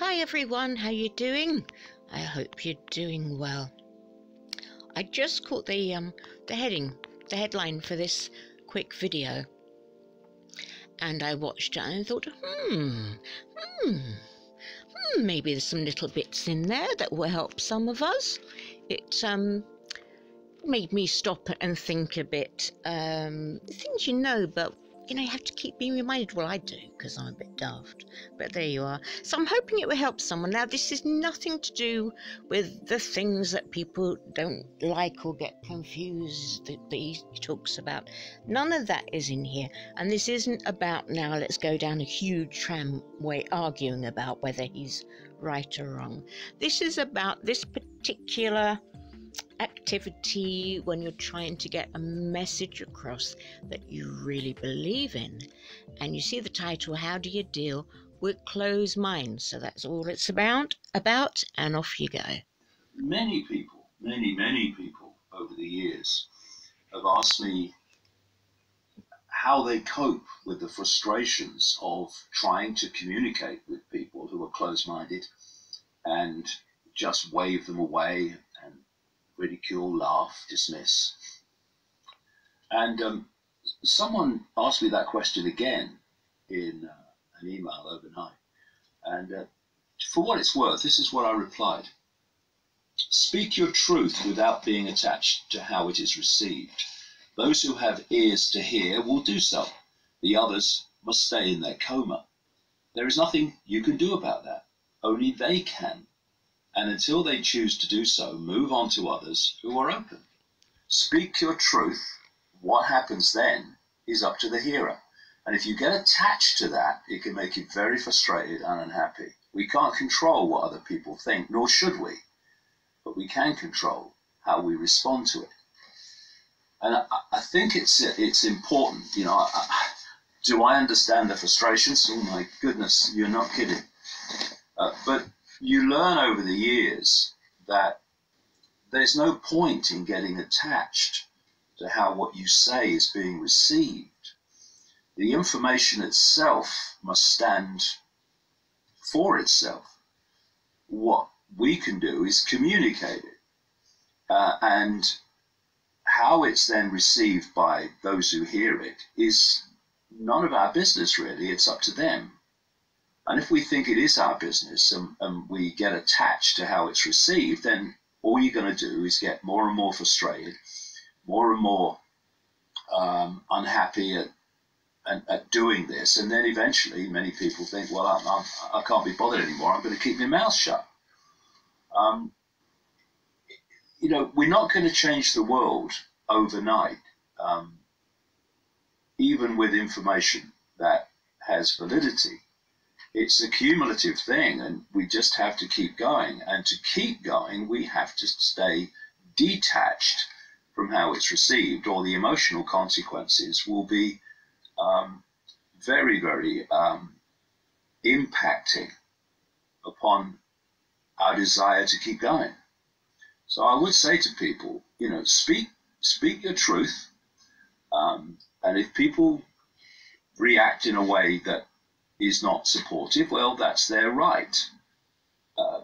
Hi everyone, how you doing? I hope you're doing well. I just caught the headline for this quick video, and I watched it and I thought, maybe there's some little bits in there that will help some of us. It made me stop and think a bit. Things but you have to keep being reminded. Well, I do, because I'm a bit daft, but there you are. So I'm hoping it will help someone. Now, this is nothing to do with the things that people don't like or get confused that he talks about. None of that is in here. And this isn't about, now let's go down a huge tramway arguing about whether he's right or wrong. This is about this particular activity when you're trying to get a message across that you really believe in. And you see the title, How Do You Deal with Closed Minds? So that's all it's about, and off you go. Many people over the years have asked me how they cope with the frustrations of trying to communicate with people who are closed-minded and just wave them away and ridicule, laugh, dismiss. And someone asked me that question again in an email overnight. And for what it's worth, this is what I replied. Speak your truth without being attached to how it is received. Those who have ears to hear will do so. The others must stay in their coma. There is nothing you can do about that. Only they can. And until they choose to do so, move on to others who are open. Speak your truth. What happens then is up to the hearer. And if you get attached to that, it can make you very frustrated and unhappy. We can't control what other people think, nor should we. But we can control how we respond to it. And I think it's important. Do I understand the frustrations? Oh my goodness, you're not kidding. But you learn over the years that there's no point in getting attached to how what you say is being received. The information itself must stand for itself. What we can do is communicate it. And how it's then received by those who hear it is none of our business, really. It's up to them. And if we think it is our business and we get attached to how it's received, then all you're going to do is get more and more frustrated, more and more unhappy at doing this. And then eventually many people think, well, I can't be bothered anymore. I'm going to keep my mouth shut. We're not going to change the world overnight, even with information that has validity. It's a cumulative thing, and we just have to keep going. And to keep going, we have to stay detached from how it's received, or the emotional consequences will be very, very impacting upon our desire to keep going. So I would say to people, speak your truth. And if people react in a way that is not supportive, well, that's their right.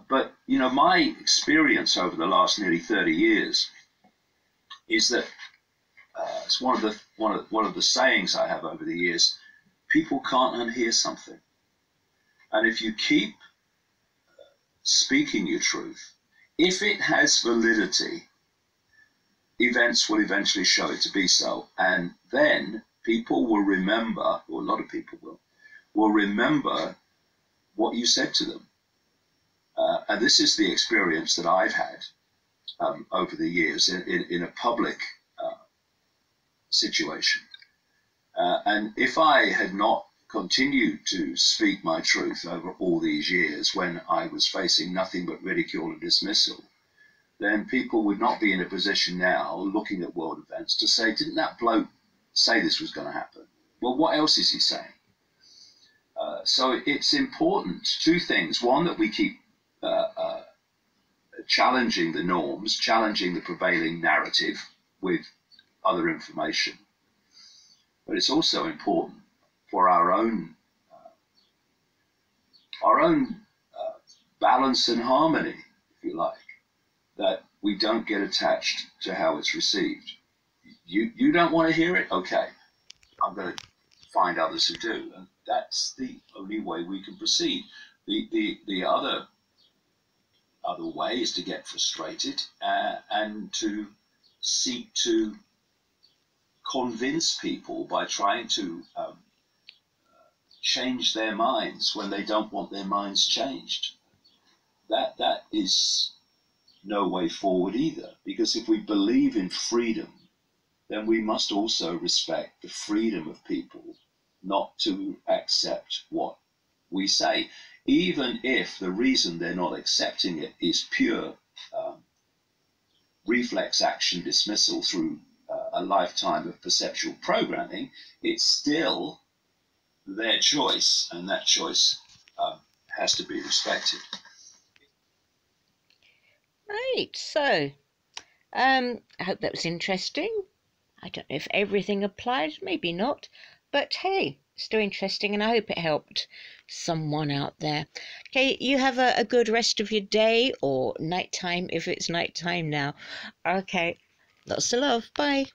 But my experience over the last nearly 30 years is that it's one of the sayings I have over the years: people can't unhear something. And if you keep speaking your truth, if it has validity, events will eventually show it to be so, and then people will remember, or a lot of people will remember what you said to them. And this is the experience that I've had over the years in a public situation. And if I had not continued to speak my truth over all these years when I was facing nothing but ridicule and dismissal, then people would not be in a position now looking at world events to say, didn't that bloke say this was going to happen? Well, what else is he saying? So it's important, two things. One, that we keep challenging the norms, challenging the prevailing narrative with other information. But it's also important for our own balance and harmony, if you like, that we don't get attached to how it's received. You don't want to hear it? Okay, I'm going to find others who do. And that's the only way we can proceed. The other way is to get frustrated and to seek to convince people by trying to change their minds when they don't want their minds changed. That is no way forward either, because if we believe in freedom, then we must also respect the freedom of people not to accept what we say, even if the reason they're not accepting it is pure reflex action dismissal through a lifetime of perceptual programming. It's still their choice, and that choice has to be respected. Right, so I hope that was interesting. I don't know if everything applies, maybe not, but hey, still interesting, and I hope it helped someone out there. Okay, you have a good rest of your day, or nighttime if it's nighttime now. Okay, lots of love. Bye.